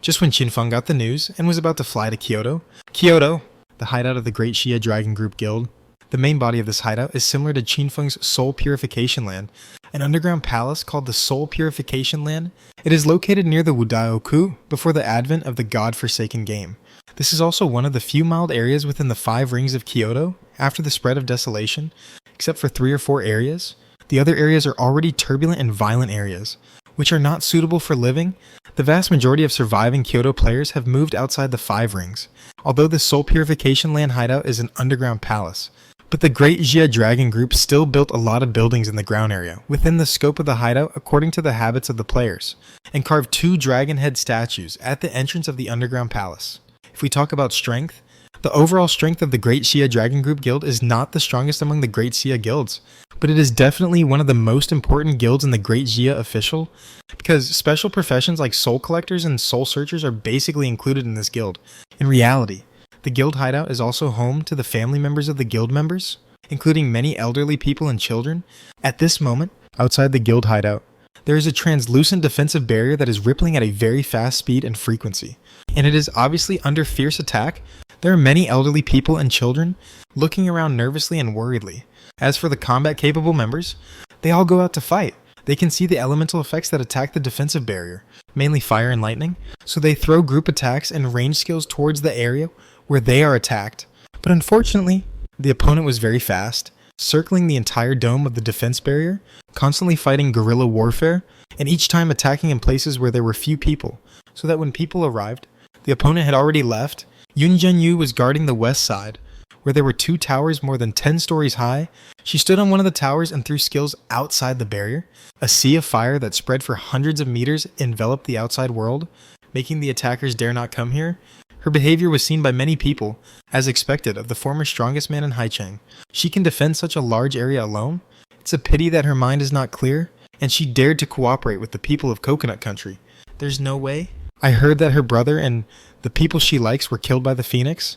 just when Qinfeng got the news and was about to fly to Kyoto. Kyoto, the hideout of the Great Xia Dragon Group Guild. The main body of this hideout is similar to Qinfeng's Soul Purification Land, an underground palace called the Soul Purification Land. It is located near the Wudao-ku before the advent of the God-forsaken game. This is also one of the few mild areas within the 5 rings of Kyoto after the spread of desolation, except for 3 or 4 areas. The other areas are already turbulent and violent areas, which are not suitable for living. The vast majority of surviving Kyoto players have moved outside the 5 rings, although the Soul Purification Land hideout is an underground palace. But the Great Xia Dragon Group still built a lot of buildings in the ground area, within the scope of the hideout according to the habits of the players, and carved 2 dragon head statues at the entrance of the underground palace. If we talk about strength, the overall strength of the Great Xia Dragon Group Guild is not the strongest among the Great Xia guilds, but it is definitely one of the most important guilds in the Great Xia official, because special professions like soul collectors and soul searchers are basically included in this guild. In reality, the guild hideout is also home to the family members of the guild members, including many elderly people and children. At this moment, outside the guild hideout, there is a translucent defensive barrier that is rippling at a very fast speed and frequency, and it is obviously under fierce attack. There are many elderly people and children looking around nervously and worriedly. As for the combat-capable members, they all go out to fight. They can see the elemental effects that attack the defensive barrier, mainly fire and lightning, so they throw group attacks and range skills towards the area where they are attacked. But unfortunately, the opponent was very fast, circling the entire dome of the defense barrier, constantly fighting guerrilla warfare, and each time attacking in places where there were few people, so that when people arrived, the opponent had already left. Yun Jianyu was guarding the west side, where there were 2 towers more than 10 stories high. She stood on one of the towers and threw skills outside the barrier. A sea of fire that spread for hundreds of meters enveloped the outside world, making the attackers dare not come here. Her behavior was seen by many people, as expected of the former strongest man in Haicheng. She can defend such a large area alone. It's a pity that her mind is not clear, and she dared to cooperate with the people of Coconut Country. There's no way. I heard that her brother and the people she likes were killed by the Phoenix.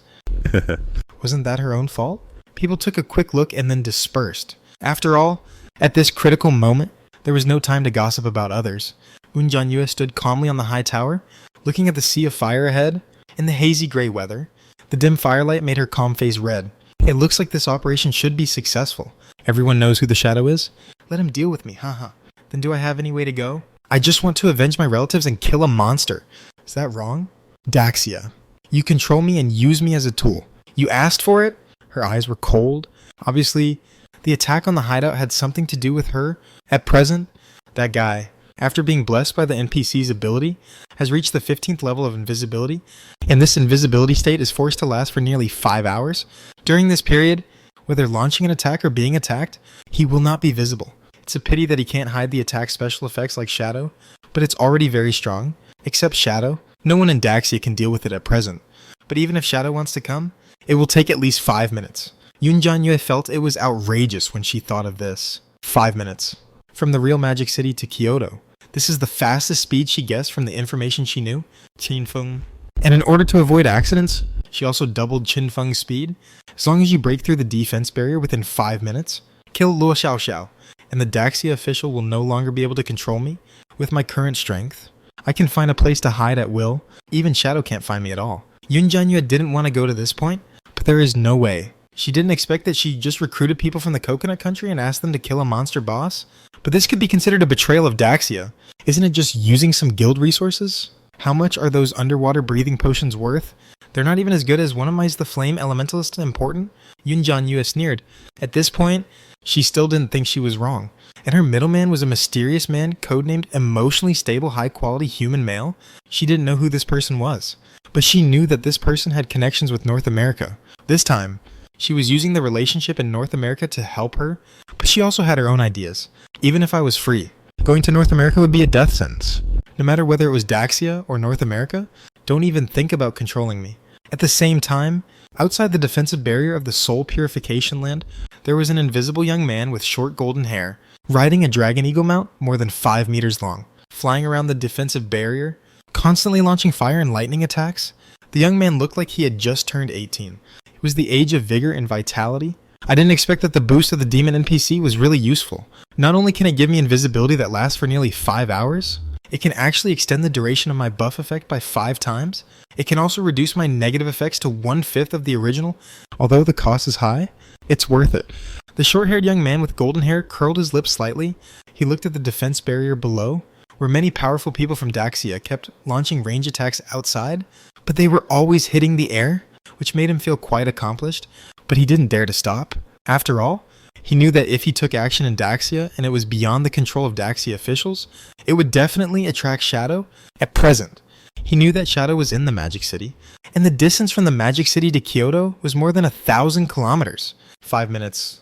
Wasn't that her own fault? People took a quick look and then dispersed. After all, at this critical moment, there was no time to gossip about others. Yun Jianyu stood calmly on the high tower, looking at the sea of fire ahead. In the hazy gray weather, the dim firelight made her calm face red. It looks like this operation should be successful. Everyone knows who the shadow is? Let him deal with me, haha. Then do I have any way to go? I just want to avenge my relatives and kill a monster. Is that wrong? Daxia, you control me and use me as a tool. You asked for it? Her eyes were cold. Obviously, the attack on the hideout had something to do with her. At present, that guy, after being blessed by the NPC's ability, has reached the 15th level of invisibility, and this invisibility state is forced to last for nearly 5 hours. During this period, whether launching an attack or being attacked, he will not be visible. It's a pity that he can't hide the attack special effects like Shadow, but it's already very strong. Except Shadow, no one in Daxia can deal with it at present. But even if Shadow wants to come, it will take at least 5 minutes. Yun Jianyu felt it was outrageous when she thought of this. 5 minutes. From the real Magic City to Kyoto. This is the fastest speed she guessed from the information she knew. Qinfeng. And in order to avoid accidents, she also doubled Qinfeng's speed. As long as you break through the defense barrier within 5 minutes, kill Luo Xiaoxiao, and the Daxia official will no longer be able to control me. With my current strength, I can find a place to hide at will. Even Shadow can't find me at all. Yun Jianyu didn't want to go to this point, but there is no way. She didn't expect that she just recruited people from the Coconut Country and asked them to kill a monster boss. But this could be considered a betrayal of Daxia. Isn't it just using some guild resources? How much are those underwater breathing potions worth? They're not even as good as one of my the Flame Elementalist important? Yun Jianyu sneered. At this point, she still didn't think she was wrong. And her middleman was a mysterious man codenamed Emotionally Stable High Quality Human Male. She didn't know who this person was. But she knew that this person had connections with North America. This time, she was using the relationship in North America to help her, but she also had her own ideas. Even if I was free, going to North America would be a death sentence. No matter whether it was Daxia or North America, don't even think about controlling me. At the same time, outside the defensive barrier of the Soul Purification Land, there was an invisible young man with short golden hair, riding a dragon eagle mount more than 5 meters long, flying around the defensive barrier, constantly launching fire and lightning attacks. The young man looked like he had just turned 18. It was the age of vigor and vitality. I didn't expect that the boost of the demon NPC was really useful. Not only can it give me invisibility that lasts for nearly 5 hours, It can actually extend the duration of my buff effect by 5 times. It can also reduce my negative effects to 1/5 of the original. Although the cost is high, it's worth it. The short-haired young man with golden hair curled his lips slightly. He looked at the defense barrier below, where many powerful people from Daxia kept launching range attacks outside, but they were always hitting the air, which made him feel quite accomplished, but he didn't dare to stop. After all, he knew that if he took action in Daxia and it was beyond the control of Daxia officials, it would definitely attract Shadow. At present, he knew that Shadow was in the Magic City, and the distance from the Magic City to Kyoto was more than 1,000 kilometers. 5 minutes.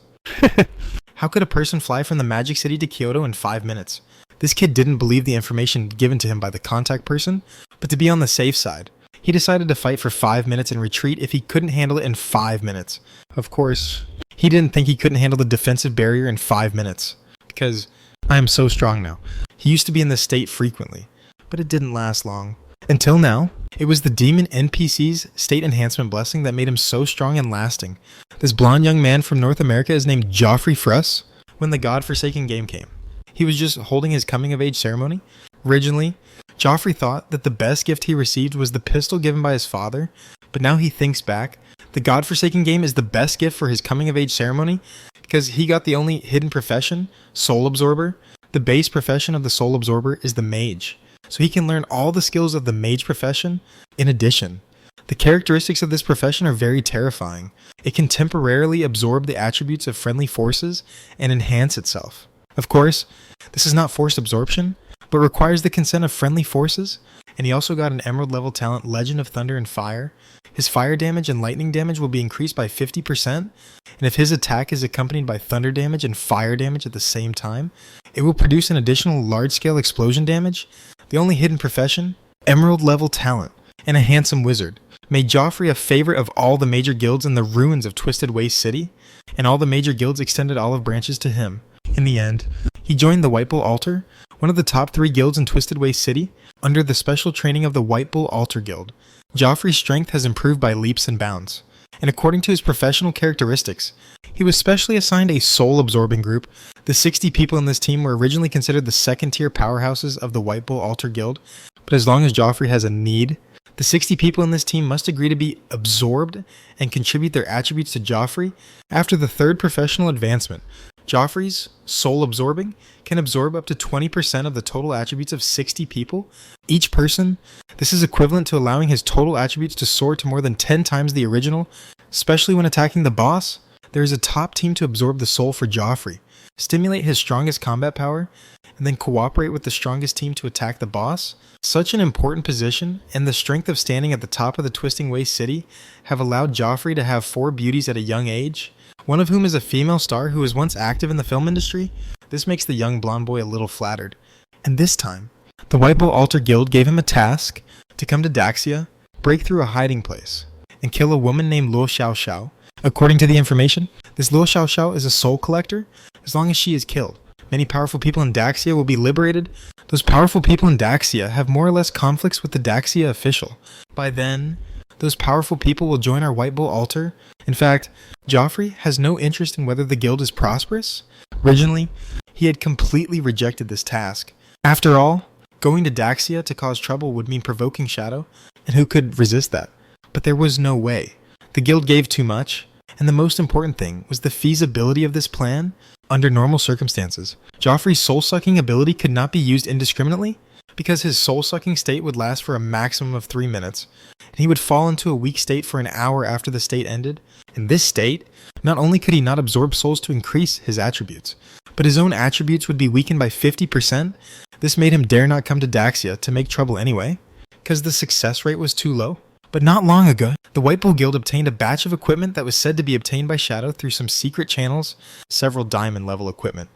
How could a person fly from the Magic City to Kyoto in 5 minutes? This kid didn't believe the information given to him by the contact person, but to be on the safe side, he decided to fight for 5 minutes and retreat if he couldn't handle it in 5 minutes. Of course, he didn't think he couldn't handle the defensive barrier in 5 minutes, because I am so strong now. He used to be in this state frequently, but it didn't last long. Until now, it was the demon NPC's state enhancement blessing that made him so strong and lasting. This blonde young man from North America is named Joffrey Fruss. When the God-Forsaken game came, he was just holding his coming-of-age ceremony. Originally, Joffrey thought that the best gift he received was the pistol given by his father, but now he thinks back. The God-Forsaken game is the best gift for his coming-of-age ceremony because he got the only hidden profession, Soul Absorber. The base profession of the Soul Absorber is the Mage, so he can learn all the skills of the Mage profession. In addition, the characteristics of this profession are very terrifying. It can temporarily absorb the attributes of friendly forces and enhance itself. Of course, this is not forced absorption, but requires the consent of friendly forces, and he also got an Emerald level talent, Legend of Thunder and Fire. His fire damage and lightning damage will be increased by 50%, and if his attack is accompanied by thunder damage and fire damage at the same time, it will produce an additional large-scale explosion damage. The only hidden profession, Emerald level talent, and a handsome wizard, made Joffrey a favorite of all the major guilds in the ruins of Twisted Waste City, and all the major guilds extended olive branches to him. In the end, he joined the White Bull Altar, one of the top 3 guilds in Twisted Waste City, under the special training of the White Bull Altar Guild. Joffrey's strength has improved by leaps and bounds, and according to his professional characteristics, he was specially assigned a soul-absorbing group. The 60 people in this team were originally considered the second-tier powerhouses of the White Bull Altar Guild, but as long as Joffrey has a need, the 60 people in this team must agree to be absorbed and contribute their attributes to Joffrey. After the 3rd professional advancement, Joffrey's soul absorbing can absorb up to 20% of the total attributes of 60 people. Each person, this is equivalent to allowing his total attributes to soar to more than 10 times the original. Especially when attacking the boss, there is a top team to absorb the soul for Joffrey, stimulate his strongest combat power, and then cooperate with the strongest team to attack the boss. Such an important position and the strength of standing at the top of the Twisting Waste City have allowed Joffrey to have 4 beauties at a young age, one of whom is a female star who was once active in the film industry. This makes the young blonde boy a little flattered. And this time, the White Bull Altar Guild gave him a task to come to Daxia, break through a hiding place, and kill a woman named Luo Xiaoxiao. According to the information, this Luo Xiaoxiao is a soul collector. As long as she is killed, many powerful people in Daxia will be liberated. Those powerful people in Daxia have more or less conflicts with the Daxia official. By then, those powerful people will join our White Bull Altar. In fact, Joffrey has no interest in whether the guild is prosperous. Originally, he had completely rejected this task. After all, going to Daxia to cause trouble would mean provoking Shadow, and who could resist that? But there was no way. The guild gave too much, and the most important thing was the feasibility of this plan under normal circumstances. Joffrey's soul-sucking ability could not be used indiscriminately, because his soul-sucking state would last for a maximum of 3 minutes, and he would fall into a weak state for an hour after the state ended. In this state, not only could he not absorb souls to increase his attributes, but his own attributes would be weakened by 50%. This made him dare not come to Daxia to make trouble anyway, because the success rate was too low. But not long ago, the White Bull Guild obtained a batch of equipment that was said to be obtained by Shadow through some secret channels, several diamond level equipment,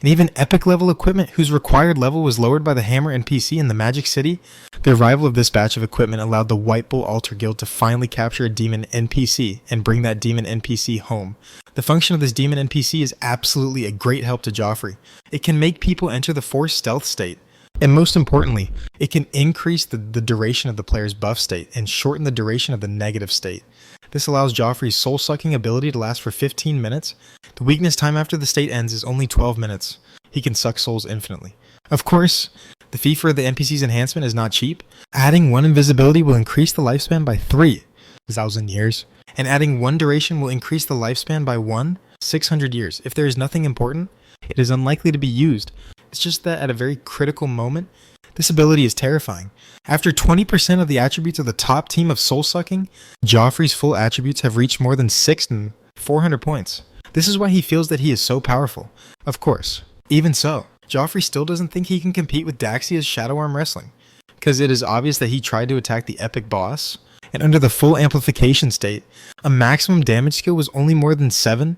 and even epic level equipment whose required level was lowered by the Hammer NPC in the Magic City. The arrival of this batch of equipment allowed the White Bull Altar Guild to finally capture a demon NPC and bring that demon NPC home. The function of this demon NPC is absolutely a great help to Joffrey. It can make people enter the forced stealth state, and most importantly, it can increase the duration of the player's buff state and shorten the duration of the negative state. This allows Joffrey's soul-sucking ability to last for 15 minutes. The weakness time after the state ends is only 12 minutes. He can suck souls infinitely. Of course, the fee for the NPC's enhancement is not cheap. Adding 1 invisibility will increase the lifespan by 3,000 years, and adding 1 duration will increase the lifespan by 600 years. If there is nothing important, it is unlikely to be used. It's just that at a very critical moment, this ability is terrifying. After 20% of the attributes of the top team of soul sucking, Joffrey's full attributes have reached more than 400 points. This is why he feels that he is so powerful. Of course, even so, Joffrey still doesn't think he can compete with Daxia's Shadow Arm Wrestling, because it is obvious that he tried to attack the epic boss, and under the full amplification state, a maximum damage skill was only more than 2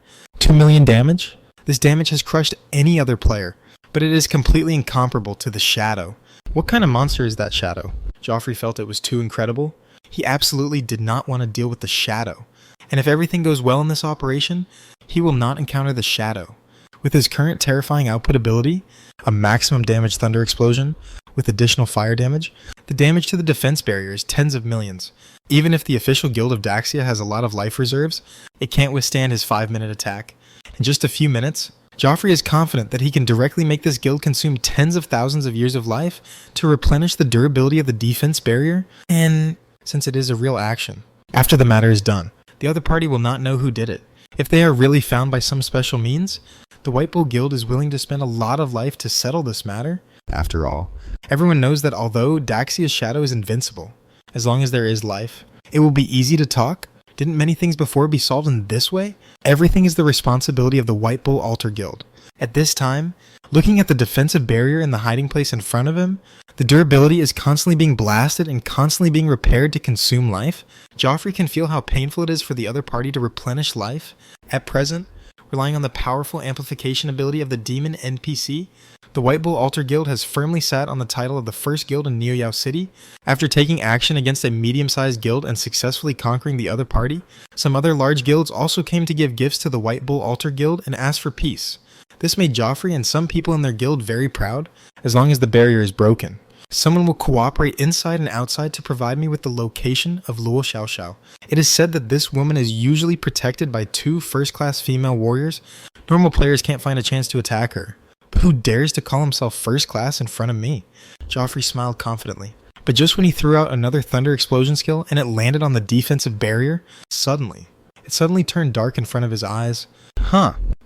million damage. This damage has crushed any other player, but it is completely incomparable to the Shadow. What kind of monster is that Shadow? Joffrey felt it was too incredible. He absolutely did not want to deal with the Shadow, and if everything goes well in this operation, he will not encounter the Shadow. With his current terrifying output ability, a maximum damage thunder explosion, with additional fire damage, the damage to the defense barrier is tens of millions. Even if the official guild of Daxia has a lot of life reserves, it can't withstand his 5-minute attack. In just a few minutes, Joffrey is confident that he can directly make this guild consume tens of thousands of years of life to replenish the durability of the defense barrier, and since it is a real action. After the matter is done, the other party will not know who did it. If they are really found by some special means, the White Bull Guild is willing to spend a lot of life to settle this matter. After all, everyone knows that although Daxia's shadow is invincible, as long as there is life, it will be easy to talk. Didn't many things before be solved in this way? Everything is the responsibility of the White Bull Altar Guild. At this time, looking at the defensive barrier in the hiding place in front of him, the durability is constantly being blasted and constantly being repaired to consume life. Joffrey can feel how painful it is for the other party to replenish life. At present, relying on the powerful amplification ability of the demon NPC, the White Bull Altar Guild has firmly sat on the title of the first guild in Neo Yao City. After taking action against a medium-sized guild and successfully conquering the other party, some other large guilds also came to give gifts to the White Bull Altar Guild and ask for peace. This made Joffrey and some people in their guild very proud, as long as the barrier is broken. Someone will cooperate inside and outside to provide me with the location of Luo Xiaoxiao. It is said that this woman is usually protected by 2 first-class female warriors. Normal players can't find a chance to attack her. But who dares to call himself first class in front of me? Joffrey smiled confidently. But just when he threw out another thunder explosion skill and it landed on the defensive barrier, it suddenly turned dark in front of his eyes.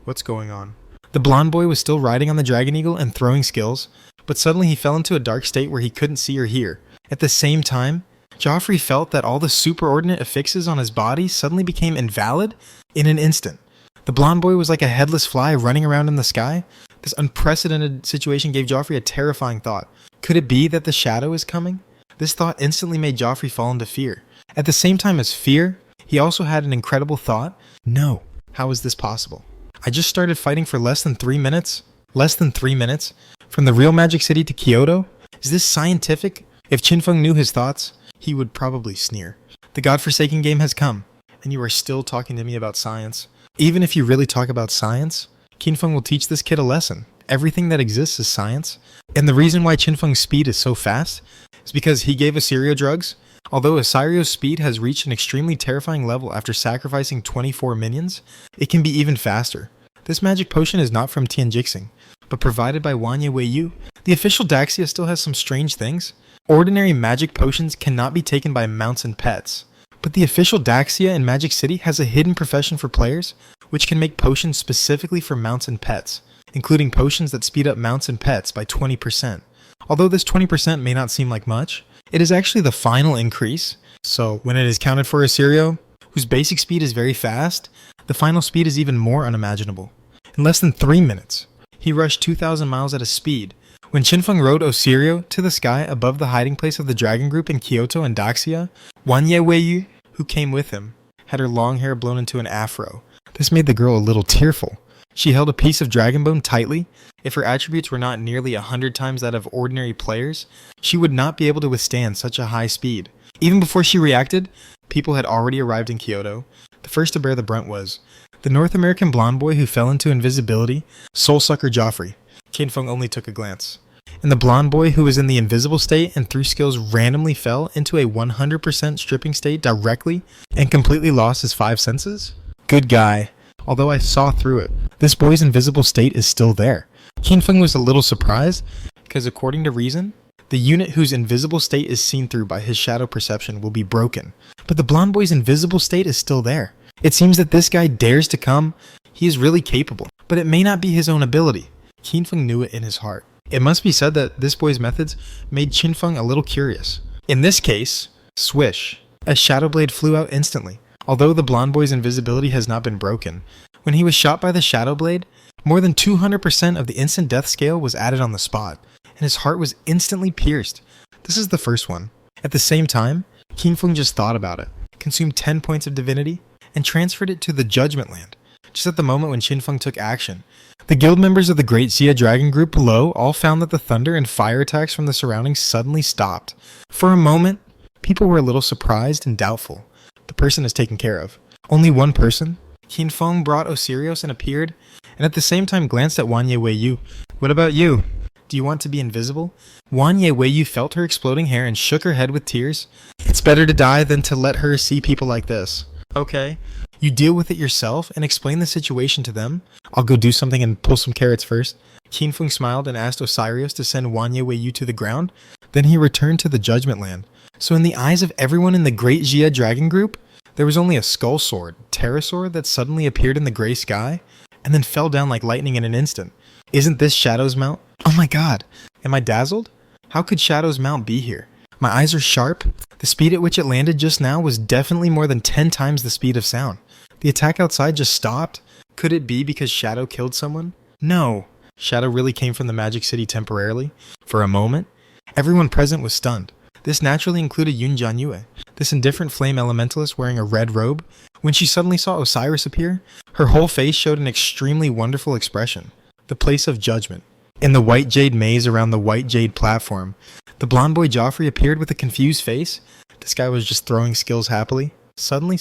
What's going on? The blonde boy was still riding on the Dragon Eagle and throwing skills, but suddenly he fell into a dark state where he couldn't see or hear. At the same time, Joffrey felt that all the superordinate affixes on his body suddenly became invalid in an instant. The blonde boy was like a headless fly running around in the sky. This unprecedented situation gave Joffrey a terrifying thought. Could it be that the shadow is coming? This thought instantly made Joffrey fall into fear. At the same time as fear, he also had an incredible thought. No, how is this possible? I just started fighting for less than 3 minutes. Less than 3 minutes? From the real Magic City to Kyoto? Is this scientific? If Qinfeng knew his thoughts, he would probably sneer. The godforsaken game has come, and you are still talking to me about science. Even if you really talk about science, Qinfeng will teach this kid a lesson. Everything that exists is science. And the reason why Qinfeng's speed is so fast is because he gave Asirio drugs. Although Asirio's speed has reached an extremely terrifying level after sacrificing 24 minions, it can be even faster. This magic potion is not from Tianjixing, but provided by Wanye Weiyu. The official Daxia still has some strange things. Ordinary magic potions cannot be taken by mounts and pets. But the official Daxia in Magic City has a hidden profession for players, which can make potions specifically for mounts and pets, including potions that speed up mounts and pets by 20%. Although this 20% may not seem like much, it is actually the final increase. So when it is counted for Asirio, whose basic speed is very fast, the final speed is even more unimaginable. In less than 3 minutes, he rushed 2,000 miles at a speed. When Qinfeng rode Asirio to the sky above the hiding place of the Dragon Group in Kyoto and Daxia, Wanye Weiyu, who came with him, had her long hair blown into an afro. This made the girl a little tearful. She held a piece of dragon bone tightly. If her attributes were not nearly 100 times that of ordinary players, she would not be able to withstand such a high speed. Even before she reacted, people had already arrived in Kyoto. The first to bear the brunt was the North American blonde boy who fell into invisibility, Soulsucker Joffrey. Qinfeng only took a glance. And the blonde boy who was in the invisible state and through skills randomly fell into a 100% stripping state directly and completely lost his 5 senses? Good guy. Although I saw through it, this boy's invisible state is still there. Qin Feng was a little surprised, because according to reason, the unit whose invisible state is seen through by his shadow perception will be broken, but the blonde boy's invisible state is still there. It seems that this guy dares to come. He is really capable, but it may not be his own ability. Qin Feng knew it in his heart. It must be said that this boy's methods made Qin Feng a little curious. In this case, swish, a shadow blade flew out instantly. Although the blonde boy's invisibility has not been broken, when he was shot by the shadow blade, more than 200% of the instant death scale was added on the spot, and his heart was instantly pierced. This is the first one. At the same time, Qin Feng just thought about it, consumed 10 points of divinity, and transferred it to the Judgment Land. Just at the moment when Qin Feng took action, the guild members of the Great Xia Dragon Group below all found that the thunder and fire attacks from the surroundings suddenly stopped. For a moment, people were a little surprised and doubtful. The person is taken care of. Only one person? Qin Feng brought Osirios and appeared, and at the same time glanced at Wanye Weiyu. What about you? Do you want to be invisible? Wanye Weiyu felt her exploding hair and shook her head with tears. It's better to die than to let her see people like this. Okay. You deal with it yourself and explain the situation to them. I'll go do something and pull some carrots first. Qin Feng smiled and asked Osirios to send Wanye Weiyu to the ground. Then he returned to the Judgment Land. So in the eyes of everyone in the Great Xia Dragon Group, there was only a skull sword, pterosaur that suddenly appeared in the gray sky, and then fell down like lightning in an instant. Isn't this Shadow's mount? Oh my god, am I dazzled? How could Shadow's mount be here? My eyes are sharp. The speed at which it landed just now was definitely more than 10 times the speed of sound. The attack outside just stopped. Could it be because Shadow killed someone? No. Shadow really came from the Magic City temporarily. For a moment, everyone present was stunned. This naturally included Yun Jianyue, this indifferent flame elementalist wearing a red robe. When she suddenly saw Osiris appear, her whole face showed an extremely wonderful expression. The place of judgment. In the white jade maze around the white jade platform, the blonde boy Joffrey appeared with a confused face. This guy was just throwing skills happily. Suddenly,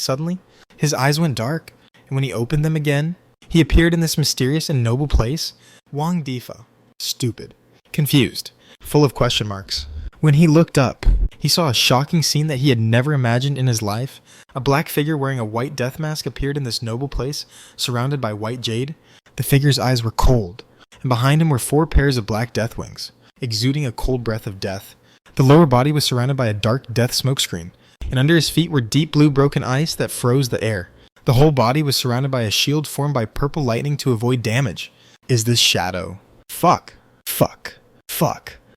his eyes went dark, and when he opened them again, he appeared in this mysterious and noble place. Wang Difa. Stupid. Confused. Full of question marks. When he looked up, he saw a shocking scene that he had never imagined in his life. A black figure wearing a white death mask appeared in this noble place, surrounded by white jade. The figure's eyes were cold, and behind him were 4 pairs of black death wings, exuding a cold breath of death. The lower body was surrounded by a dark death smokescreen, and under his feet were deep blue broken ice that froze the air. The whole body was surrounded by a shield formed by purple lightning to avoid damage. Is this Shadow? Fuck.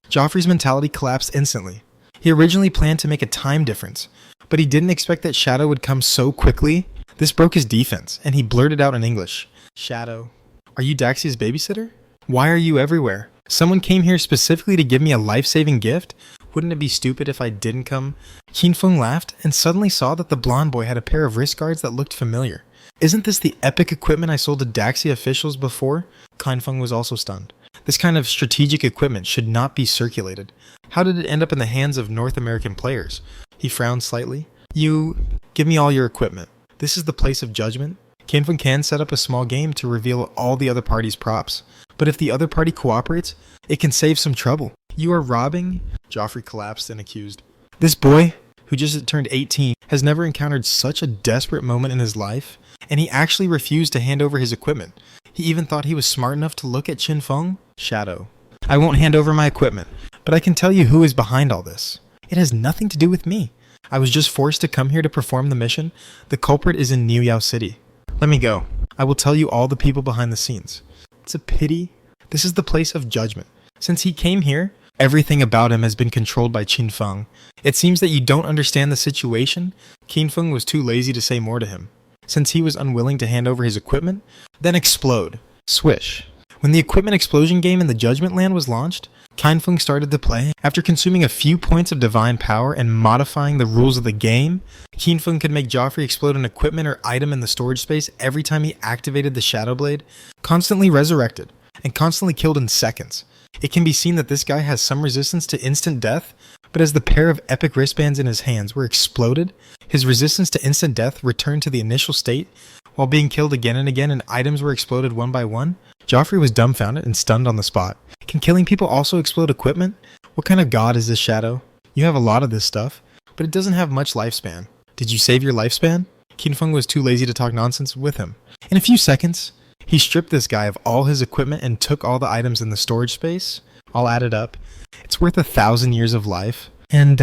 Joffrey's mentality collapsed instantly. He originally planned to make a time difference, but he didn't expect that Shadow would come so quickly. This broke his defense, and he blurted out in English, Shadow, are you Daxia's babysitter? Why are you everywhere? Someone came here specifically to give me a life-saving gift? Wouldn't it be stupid if I didn't come? Qin Feng laughed and suddenly saw that the blonde boy had a pair of wrist guards that looked familiar. Isn't this the epic equipment I sold to Daxia officials before? Qin Feng was also stunned. This kind of strategic equipment should not be circulated. How did it end up in the hands of North American players? He frowned slightly. You, give me all your equipment. This is the place of judgment. Qin Feng can set up a small game to reveal all the other party's props. But if the other party cooperates, it can save some trouble. You are robbing? Joffrey collapsed and accused. This boy, who just turned 18, has never encountered such a desperate moment in his life, and he actually refused to hand over his equipment. He even thought he was smart enough to look at Qin Feng. Shadow. I won't hand over my equipment, but I can tell you who is behind all this. It has nothing to do with me. I was just forced to come here to perform the mission. The culprit is in Niu Yao City. Let me go. I will tell you all the people behind the scenes. It's a pity. This is the place of judgment. Since he came here, everything about him has been controlled by Qin Feng. It seems that you don't understand the situation. Qin Feng was too lazy to say more to him. Since he was unwilling to hand over his equipment, then explode. Swish. When the equipment explosion game in the Judgment Land was launched, Qin Feng started to play. After consuming a few points of divine power and modifying the rules of the game, Qin Feng could make Joffrey explode an equipment or item in the storage space every time he activated the Shadow Blade, constantly resurrected, and constantly killed in seconds. It can be seen that this guy has some resistance to instant death, but as the pair of epic wristbands in his hands were exploded, his resistance to instant death returned to the initial state, while being killed again and again and items were exploded one by one. Joffrey was dumbfounded and stunned on the spot. Can killing people also explode equipment? What kind of god is this, Shadow? You have a lot of this stuff, but it doesn't have much lifespan. Did you save your lifespan? Qin Feng was too lazy to talk nonsense with him. In a few seconds, He stripped this guy of all his equipment and took all the items in the storage space. All added up, it's worth 1,000 years of life. And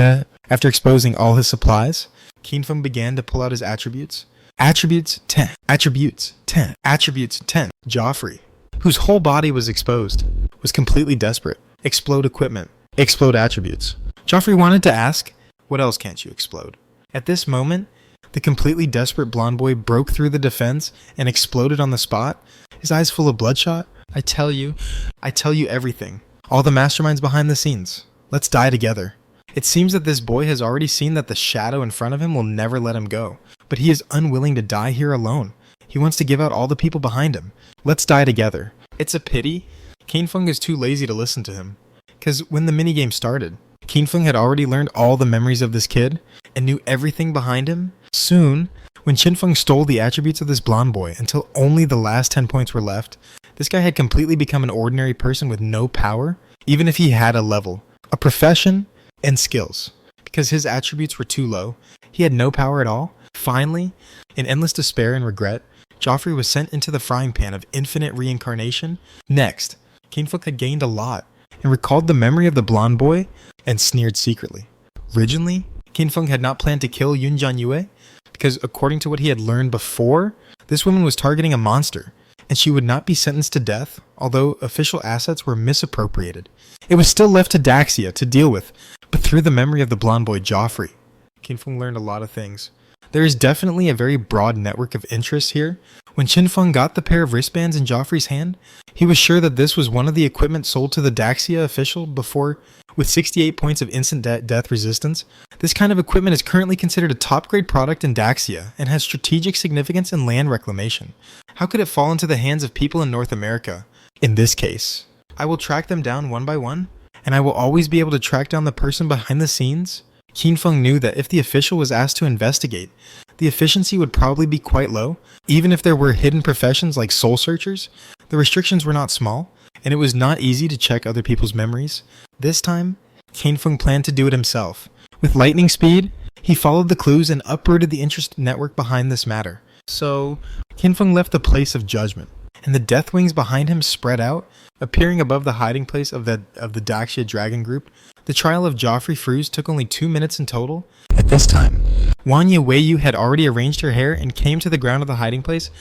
after exposing all his supplies, Qinfeng began to pull out his attributes. Attributes 10. Attributes 10. Attributes 10. Joffrey, whose whole body was exposed, was completely desperate. Explode equipment. Explode attributes. Joffrey wanted to ask, what else can't you explode? At this moment, the completely desperate blonde boy broke through the defense and exploded on the spot, his eyes full of bloodshot. I tell you everything. All the masterminds behind the scenes. Let's die together. It seems that this boy has already seen that the shadow in front of him will never let him go, but he is unwilling to die here alone. He wants to give out all the people behind him. Let's die together. It's a pity Qinfeng is too lazy to listen to him, because when the minigame started, Qinfeng had already learned all the memories of this kid and knew everything behind him. Soon, when Qinfeng stole the attributes of this blonde boy until only the last 10 points were left, this guy had completely become an ordinary person with no power, even if he had a level, a profession, and skills. Because his attributes were too low, he had no power at all. Finally, in endless despair and regret, Joffrey was sent into the frying pan of infinite reincarnation. Next, Qinfeng had gained a lot and recalled the memory of the blonde boy and sneered secretly. Originally, Qinfeng had not planned to kill Yun Jianyue because, according to what he had learned before, this woman was targeting a monster and she would not be sentenced to death, although official assets were misappropriated. It was still left to Daxia to deal with, but through the memory of the blonde boy Joffrey, Qinfeng learned a lot of things. There is definitely a very broad network of interests here. When Qinfeng got the pair of wristbands in Joffrey's hand, he was sure that this was one of the equipment sold to the Daxia official before, with 68 points of instant death resistance. This kind of equipment is currently considered a top-grade product in Daxia and has strategic significance in land reclamation. How could it fall into the hands of people in North America? In this case, I will track them down one by one, and I will always be able to track down the person behind the scenes. Qinfeng knew that if the official was asked to investigate, the efficiency would probably be quite low. Even if there were hidden professions like soul searchers, the restrictions were not small, and it was not easy to check other people's memories. This time, Qinfeng planned to do it himself. With lightning speed, he followed the clues and uprooted the interest network behind this matter. So, Qinfeng left the place of judgment, and the death wings behind him spread out, appearing above the hiding place of the Daxia Dragon Group. The trial of Joffrey Frews took only 2 minutes in total. At this time, Wanya Weiyu had already arranged her hair and came to the ground of the hiding place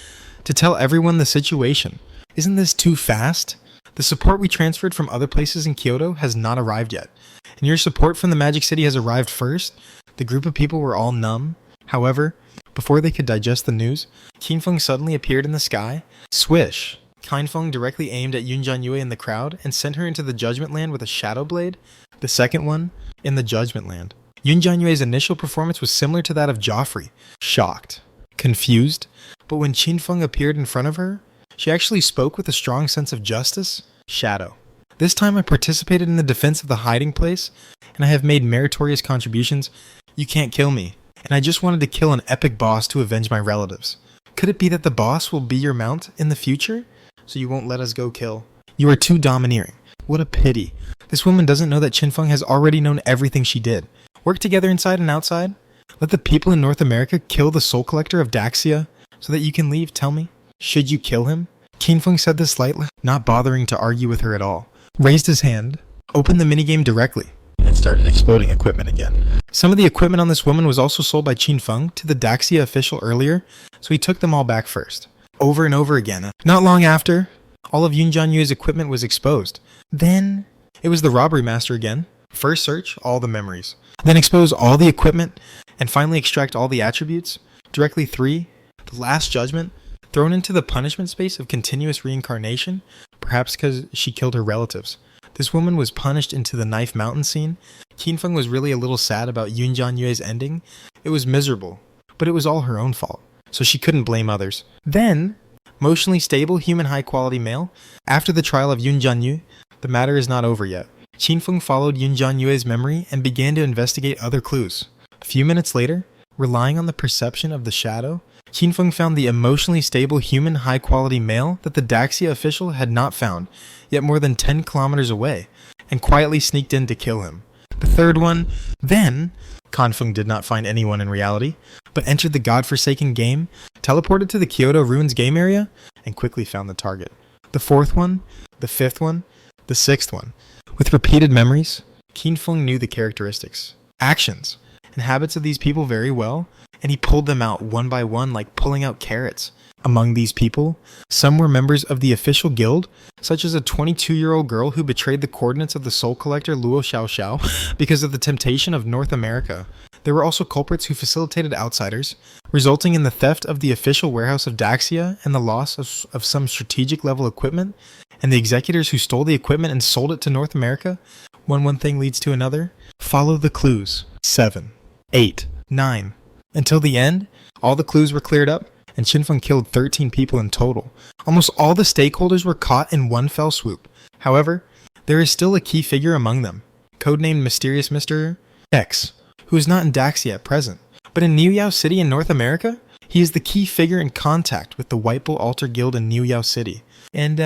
to tell everyone the situation. Isn't this too fast? The support we transferred from other places in Kyoto has not arrived yet, and your support from the Magic City has arrived first. The group of people were all numb. However, before they could digest the news, Qinfeng suddenly appeared in the sky. Swish! Qinfeng directly aimed at Yun Jianyue in the crowd and sent her into the Judgment Land with a Shadow Blade, the second one in the Judgment Land. Yun Jianyue's initial performance was similar to that of Joffrey, shocked, confused, but when Qinfeng appeared in front of her, she actually spoke with a strong sense of justice. Shadow. This time I participated in the defense of the hiding place, and I have made meritorious contributions. You can't kill me, and I just wanted to kill an epic boss to avenge my relatives. Could it be that the boss will be your mount in the future, so you won't let us go kill? You are too domineering. What a pity. This woman doesn't know that Qinfeng has already known everything she did. Work together inside and outside. Let the people in North America kill the soul collector of Daxia, so that you can leave. Tell me, should you kill him? Qinfeng said this lightly, not bothering to argue with her at all. Raised his hand, opened the minigame directly, and started exploding equipment again. Some of the equipment on this woman was also sold by Qinfeng to the Daxia official earlier, so he took them all back first. Over and over again. Not long after, all of Yun Jianyue's equipment was exposed. Then, it was the robbery master again. First search all the memories. Then expose all the equipment, and finally extract all the attributes. Directly 3, the last judgment, thrown into the punishment space of continuous reincarnation, perhaps because she killed her relatives. This woman was punished into the Knife Mountain scene. Qinfeng was really a little sad about Yun Jianyue's ending. It was miserable, but it was all her own fault, so she couldn't blame others. Then, emotionally stable human high-quality male. After the trial of Yun Jianyue, the matter is not over yet. Qinfeng followed Yun Jianyue's memory and began to investigate other clues. A few minutes later, relying on the perception of the shadow, Qinfeng found the emotionally stable human high-quality male that the Daxia official had not found, yet more than 10 kilometers away, and quietly sneaked in to kill him. The third one, then, Qinfeng did not find anyone in reality, but entered the godforsaken game, teleported to the Kyoto Ruins game area, and quickly found the target. The fourth one, the fifth one, the sixth one. With repeated memories, Qin Feng knew the characteristics, actions, and habits of these people very well, and he pulled them out one by one like pulling out carrots. Among these people, some were members of the official guild, such as a 22-year-old girl who betrayed the coordinates of the soul collector Luo Xiaoxiao because of the temptation of North America. There were also culprits who facilitated outsiders, resulting in the theft of the official warehouse of Daxia and the loss of some strategic level equipment, and the executors who stole the equipment and sold it to North America. When one thing leads to another, follow the clues. 7, 8, 9. Until the end, all the clues were cleared up, and Qin Feng killed 13 people in total. Almost all the stakeholders were caught in one fell swoop. However, there is still a key figure among them, codenamed Mysterious Mr. X, who is not in Daxia at present, but in Niu Yao City in North America, he is the key figure in contact with the White Bull Altar Guild in Niu Yao City. And,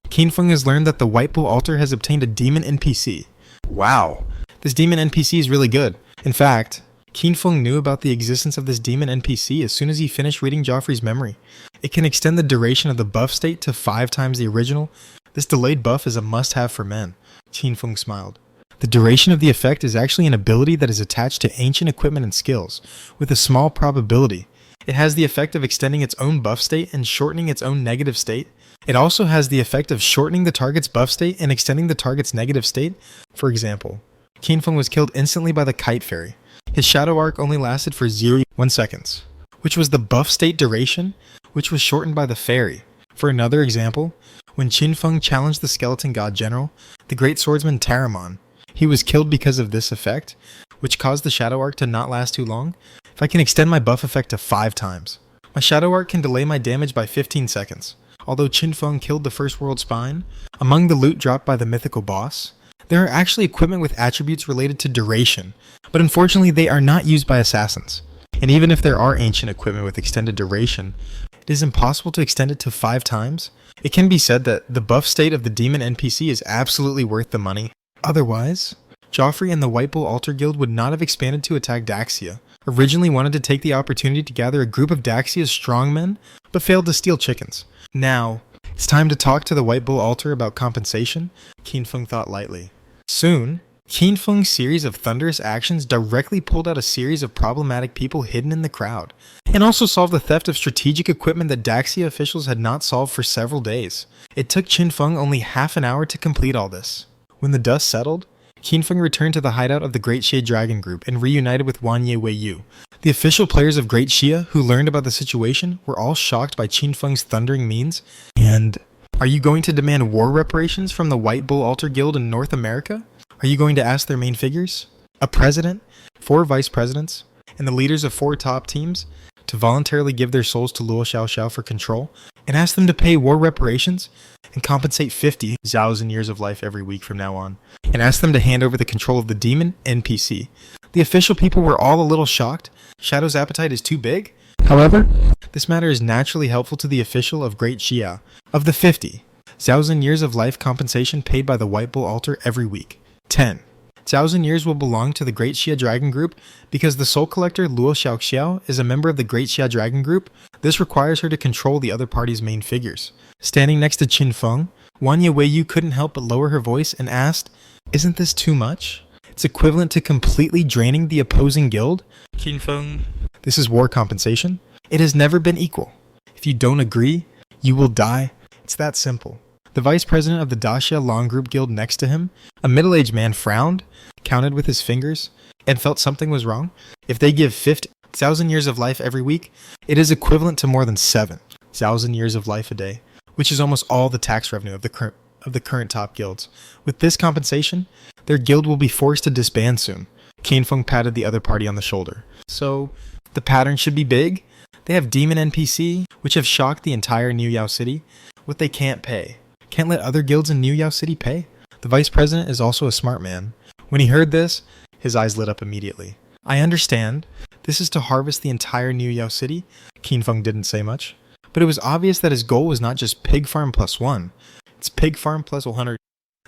Qin Feng has learned that the White Bull Altar has obtained a demon NPC. Wow, this demon NPC is really good. In fact, Qin Feng knew about the existence of this demon NPC as soon as he finished reading Joffrey's memory. It can extend the duration of the buff state to 5 times the original. This delayed buff is a must-have for men. Qin Feng smiled. The duration of the effect is actually an ability that is attached to ancient equipment and skills, with a small probability. It has the effect of extending its own buff state and shortening its own negative state. It also has the effect of shortening the target's buff state and extending the target's negative state. For example, Qin Feng was killed instantly by the Kite Fairy. His shadow arc only lasted for 0.1 seconds, which was the buff state duration, which was shortened by the fairy. For another example, when Qin Feng challenged the skeleton god general, the great swordsman Taramon, he was killed because of this effect, which caused the shadow arc to not last too long. If I can extend my buff effect to 5 times, my shadow arc can delay my damage by 15 seconds. Although Qin Feng killed the First World Spine, among the loot dropped by the mythical boss, there are actually equipment with attributes related to duration, but unfortunately they are not used by assassins. And even if there are ancient equipment with extended duration, it is impossible to extend it to 5 times. It can be said that the buff state of the demon NPC is absolutely worth the money. Otherwise, Joffrey and the White Bull Altar Guild would not have expanded to attack Daxia. Originally wanted to take the opportunity to gather a group of Daxia's strongmen, but failed to steal chickens. Now, it's time to talk to the White Bull Altar about compensation, Qin Feng thought lightly. Soon, Qin Feng's series of thunderous actions directly pulled out a series of problematic people hidden in the crowd, and also solved the theft of strategic equipment that Daxia officials had not solved for several days. It took Qin Feng only half an hour to complete all this. When the dust settled, Qin Feng returned to the hideout of the Great Xia Dragon Group and reunited with Wanye Weiyu. The official players of Great Xia who learned about the situation were all shocked by Qin Feng's thundering means. And are you going to demand war reparations from the White Bull Altar Guild in North America? Are you going to ask their main figures, a president, 4 vice presidents, and the leaders of 4 top teams to voluntarily give their souls to Luo Xiaoxiao for control, and ask them to pay war reparations and compensate 50,000 years of life every week from now on, and ask them to hand over the control of the demon NPC? The official people were all a little shocked. Shadow's appetite is too big. However, this matter is naturally helpful to the official of Great Xia. Of the 50,000 years of life compensation paid by the White Bull Altar every week, 10,000 years will belong to the Great Xia Dragon Group because the soul collector Luo Xiaoxiao is a member of the Great Xia Dragon Group. This requires her to control the other party's main figures. Standing next to Qin Feng, Wanye Weiyu couldn't help but lower her voice and asked, "Isn't this too much? It's equivalent to completely draining the opposing guild." Qin Feng, this is war compensation. It has never been equal. If you don't agree, you will die. It's that simple. The vice president of the Daxia Long Group Guild next to him, a middle-aged man, frowned, counted with his fingers, and felt something was wrong. If they give 50,000 years of life every week, it is equivalent to more than 7,000 years of life a day, which is almost all the tax revenue of the current top guilds. With this compensation, their guild will be forced to disband soon. Qin Feng patted the other party on the shoulder. So, the pattern should be big. They have demon NPC, which have shocked the entire Niu Yao City. What they can't pay. Can't let other guilds in Niu Yao City pay. The vice president is also a smart man. When he heard this, his eyes lit up immediately. I understand. This is to harvest the entire Niu Yao City. Qin Feng didn't say much. But it was obvious that his goal was not just pig farm plus 1. It's pig farm plus 100.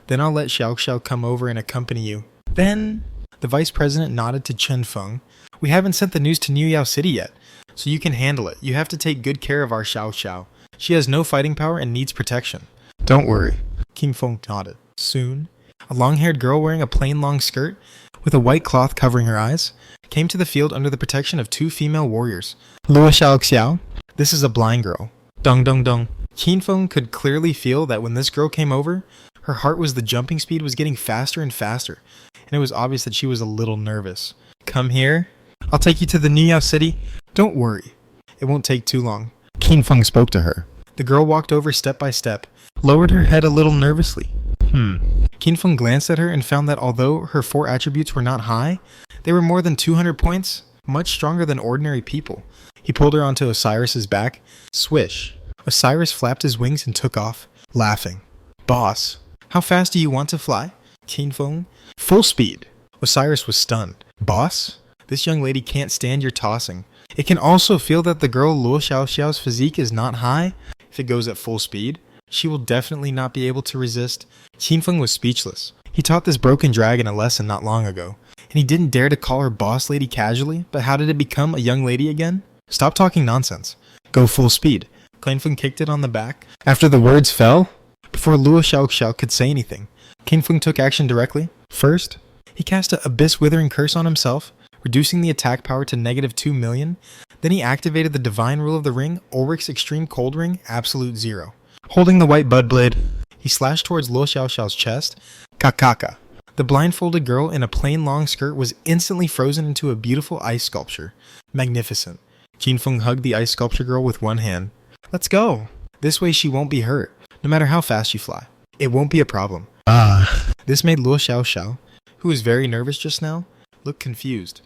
Then I'll let Xiaoxiao come over and accompany you. Then, the vice president nodded to Qin Feng. We haven't sent the news to Niu Yao City yet, so you can handle it. You have to take good care of our Xiaoxiao. She has no fighting power and needs protection. Don't worry. King Feng nodded. Soon, a long-haired girl wearing a plain long skirt with a white cloth covering her eyes came to the field under the protection of 2 female warriors. Luo Xiao, this is a blind girl. Dong dong dong. King Feng could clearly feel that when this girl came over, her heart was the jumping speed was getting faster and faster, and it was obvious that she was a little nervous. Come here. I'll take you to the Niyao city. Don't worry. It won't take too long. King Feng spoke to her. The girl walked over step by step, lowered her head a little nervously. King Feng glanced at her and found that although her 4 attributes were not high, they were more than 200 points, much stronger than ordinary people. He pulled her onto Osiris's back. Swish. Osiris flapped his wings and took off, laughing. Boss, how fast do you want to fly? King Feng. Full speed. Osiris was stunned. Boss? This young lady can't stand your tossing. It can also feel that the girl Luo Xiao's physique is not high. If it goes at full speed, she will definitely not be able to resist. King Feng was speechless. He taught this broken dragon a lesson not long ago, and he didn't dare to call her boss lady casually, but how did it become a young lady again? Stop talking nonsense. Go full speed. King Feng kicked it on the back. After the words fell, before Luo Xiao could say anything, King Feng took action directly. First, he cast an Abyss Withering Curse on himself, reducing the attack power to -2 million. Then he activated the Divine Rule of the Ring, Ulrich's Extreme Cold Ring, Absolute Zero. Holding the white bud blade, he slashed towards Luo Xiao's chest. Kakaka. The blindfolded girl in a plain long skirt was instantly frozen into a beautiful ice sculpture. Magnificent. King Feng hugged the ice sculpture girl with one hand. Let's go. This way she won't be hurt, no matter how fast you fly. It won't be a problem. This made Luo Xiao, who was very nervous just now, look confused.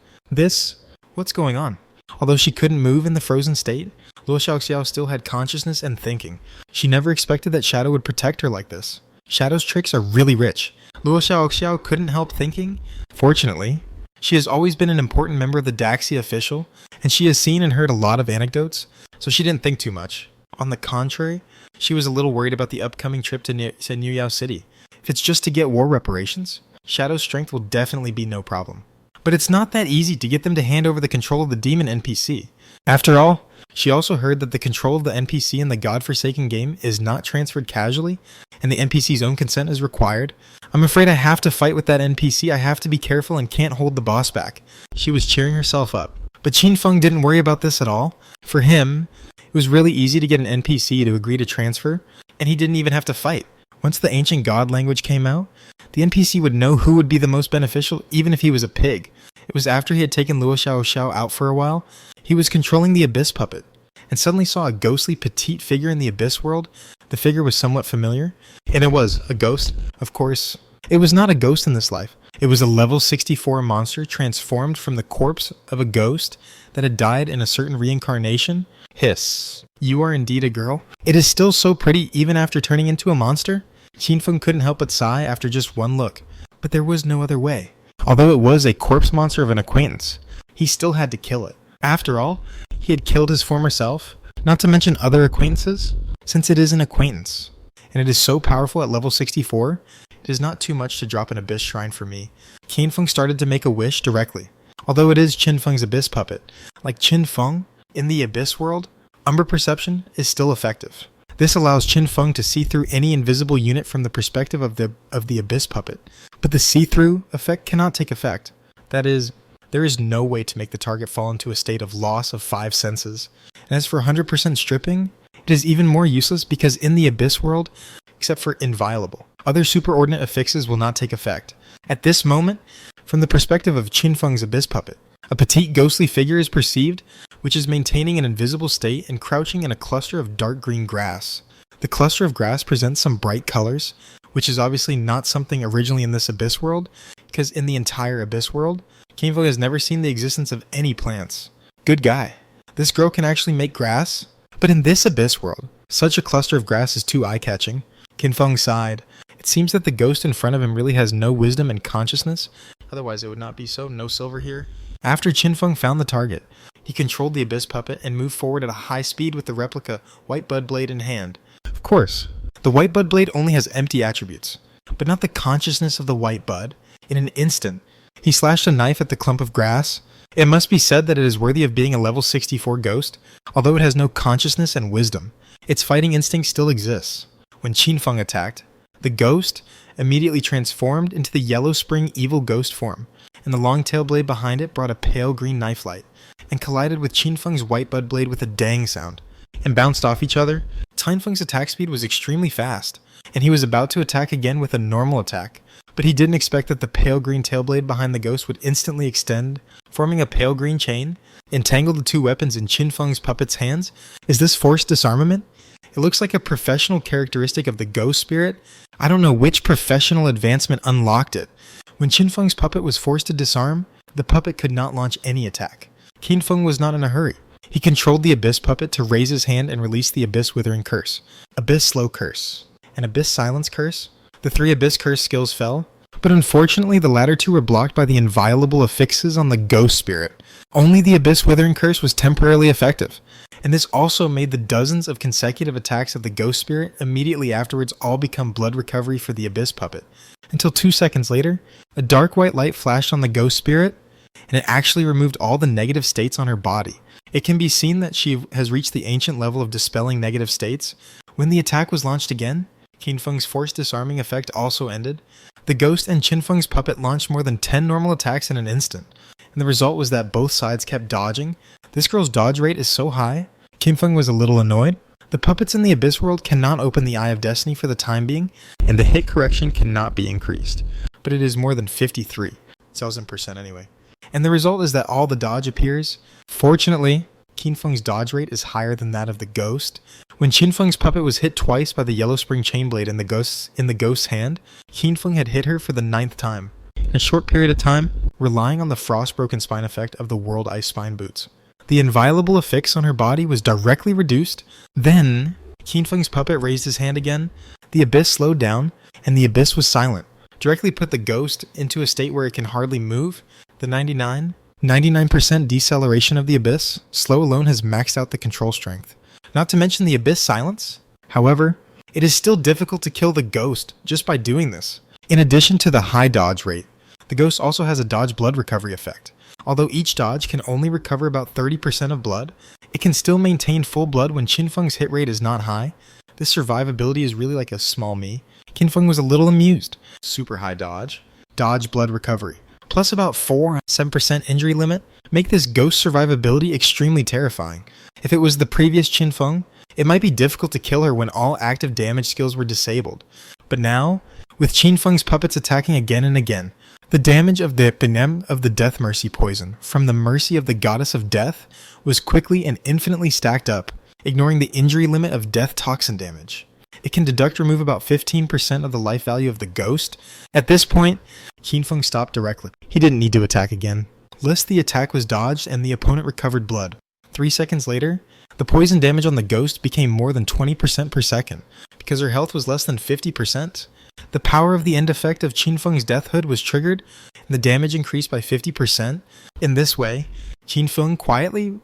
What's going on? Although she couldn't move in the frozen state, Luo Xiao still had consciousness and thinking. She never expected that Shadow would protect her like this. Shadow's tricks are really rich. Luo Xiao couldn't help thinking. Fortunately, she has always been an important member of the Daxia official, and she has seen and heard a lot of anecdotes, so she didn't think too much. On the contrary, she was a little worried about the upcoming trip to Niyao City. If it's just to get war reparations, Shadow's strength will definitely be no problem. But it's not that easy to get them to hand over the control of the demon NPC. After all, she also heard that the control of the NPC in the godforsaken game is not transferred casually, and the NPC's own consent is required. I'm afraid I have to fight with that NPC. I have to be careful and can't hold the boss back. She was cheering herself up. But King Feng didn't worry about this at all. For him, it was really easy to get an NPC to agree to transfer, and he didn't even have to fight. Once the ancient god language came out, the NPC would know who would be the most beneficial, even if he was a pig. It was after he had taken Luo Xiao out for a while, he was controlling the Abyss puppet, and suddenly saw a ghostly petite figure in the Abyss world. The figure was somewhat familiar, and it was a ghost. Of course, it was not a ghost in this life. It was a level 64 monster transformed from the corpse of a ghost that had died in a certain reincarnation. Hiss. You are indeed a girl. It is still so pretty even after turning into a monster. King Feng couldn't help but sigh after just one look, but there was no other way. Although it was a corpse monster of an acquaintance, he still had to kill it. After all, he had killed his former self, not to mention other acquaintances, since it is an acquaintance. And it is so powerful at level 64, it is not too much to drop an Abyss Shrine for me. King Feng started to make a wish directly. Although it is King Feng's Abyss puppet, like King Feng, in the Abyss world, Umbra Perception is still effective. This allows King Feng to see through any invisible unit from the perspective of the Abyss puppet, but the see-through effect cannot take effect. That is, there is no way to make the target fall into a state of loss of 5 senses. And as for 100% stripping, it is even more useless because in the Abyss world, except for inviolable, other superordinate affixes will not take effect. At this moment, from the perspective of King Feng's Abyss puppet, a petite ghostly figure is perceived, which is maintaining an invisible state and crouching in a cluster of dark green grass. The cluster of grass presents some bright colors, which is obviously not something originally in this Abyss world, because in the entire Abyss world, King Feng has never seen the existence of any plants. Good guy. This girl can actually make grass, but in this Abyss world, such a cluster of grass is too eye-catching. King Feng sighed. It seems that the ghost in front of him really has no wisdom and consciousness, otherwise it would not be so. No silver here. After King Feng found the target, he controlled the Abyss puppet and moved forward at a high speed with the replica White Bud Blade in hand. Of course, the White Bud Blade only has empty attributes, but not the consciousness of the White Bud. In an instant, he slashed a knife at the clump of grass. It must be said that it is worthy of being a level 64 ghost, although it has no consciousness and wisdom. its fighting instinct still exists. When Qinfeng attacked, the ghost immediately transformed into the Yellow Spring evil ghost form, and the long tail blade behind it brought a pale green knife light, and collided with Qinfeng's white bud blade with a dang sound, and bounced off each other. Qinfeng's attack speed was extremely fast, and he was about to attack again with a normal attack, but he didn't expect that the pale green tail blade behind the ghost would instantly extend, forming a pale green chain, entangle the two weapons in Qinfeng's puppet's hands. Is this forced disarmament? It looks like a professional characteristic of the ghost spirit. I don't know which professional advancement unlocked it. When Qinfeng's puppet was forced to disarm, the puppet could not launch any attack. Qinfeng was not in a hurry. He controlled the Abyss puppet to raise his hand and release the Abyss Withering Curse, Abyss Slow Curse, and Abyss Silence Curse. The 3 Abyss Curse skills fell, but unfortunately the latter 2 were blocked by the inviolable affixes on the ghost spirit. Only the Abyss Withering Curse was temporarily effective, and this also made the dozens of consecutive attacks of the ghost spirit immediately afterwards all become blood recovery for the Abyss puppet, until 2 seconds later, a dark white light flashed on the ghost spirit, and it actually removed all the negative states on her body. It can be seen that she has reached the ancient level of dispelling negative states. When the attack was launched again, Qinfeng's forced disarming effect also ended. The ghost and Qinfeng's puppet launched more than 10 normal attacks in an instant, and the result was that both sides kept dodging. This girl's dodge rate is so high, Qinfeng was a little annoyed. The puppets in the Abyss world cannot open the Eye of Destiny for the time being, and the hit correction cannot be increased, but it is more than 53,000% anyway. And the result is that all the dodge appears. Fortunately, Qinfeng's dodge rate is higher than that of the ghost. When Qinfeng's puppet was hit twice by the Yellow Spring Chainblade in the ghost's hand, Qinfeng had hit her for the 9th time, in a short period of time, relying on the Frostbroken Spine effect of the World Ice Spine Boots. The inviolable affix on her body was directly reduced. Then, Qinfeng's puppet raised his hand again, the Abyss slowed down, and the Abyss was silent. Directly put the ghost into a state where it can hardly move. The 99% deceleration of the Abyss, slow alone has maxed out the control strength. Not to mention the Abyss silence. However, it is still difficult to kill the ghost just by doing this. In addition to the high dodge rate, the ghost also has a dodge blood recovery effect. Although each dodge can only recover about 30% of blood, it can still maintain full blood when Qinfeng's hit rate is not high. This survivability is really like a small me. Qinfeng was a little amused. Super high dodge blood recovery, plus about 4-7% injury limit, make this ghost survivability extremely terrifying. If it was the previous Qinfeng, it might be difficult to kill her when all active damage skills were disabled. But now, with Qinfeng's puppets attacking again and again, the damage of the Benem of the Death Mercy poison from the mercy of the Goddess of Death was quickly and infinitely stacked up, ignoring the injury limit of death toxin damage. It can remove about 15% of the life value of the ghost. At this point, Qinfeng stopped directly. He didn't need to attack again. Lest the attack was dodged and the opponent recovered blood. 3 seconds later, the poison damage on the ghost became more than 20% per second, because her health was less than 50%. The power of the end effect of Qinfeng's Death Hood was triggered, and the damage increased by 50%. In this way, Qinfeng quietly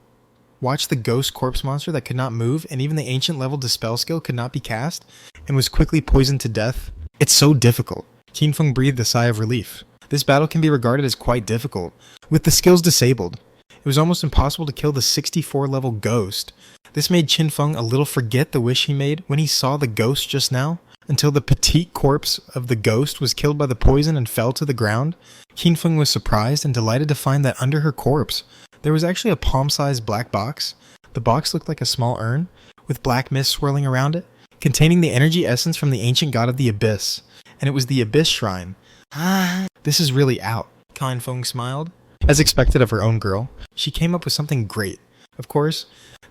watched the ghost corpse monster that could not move, and even the ancient level dispel skill could not be cast, and was quickly poisoned to death. It's so difficult. Qinfeng breathed a sigh of relief. This battle can be regarded as quite difficult. With the skills disabled, it was almost impossible to kill the 64 level ghost. This made Qinfeng a little forget the wish he made when he saw the ghost just now. Until the petite corpse of the ghost was killed by the poison and fell to the ground, Qinfeng was surprised and delighted to find that under her corpse, there was actually a palm-sized black box. The box looked like a small urn, with black mist swirling around it, containing the energy essence from the ancient god of the Abyss, and it was the Abyss Shrine. This is really out, Qinfeng smiled. As expected of her own girl, she came up with something great. Of course,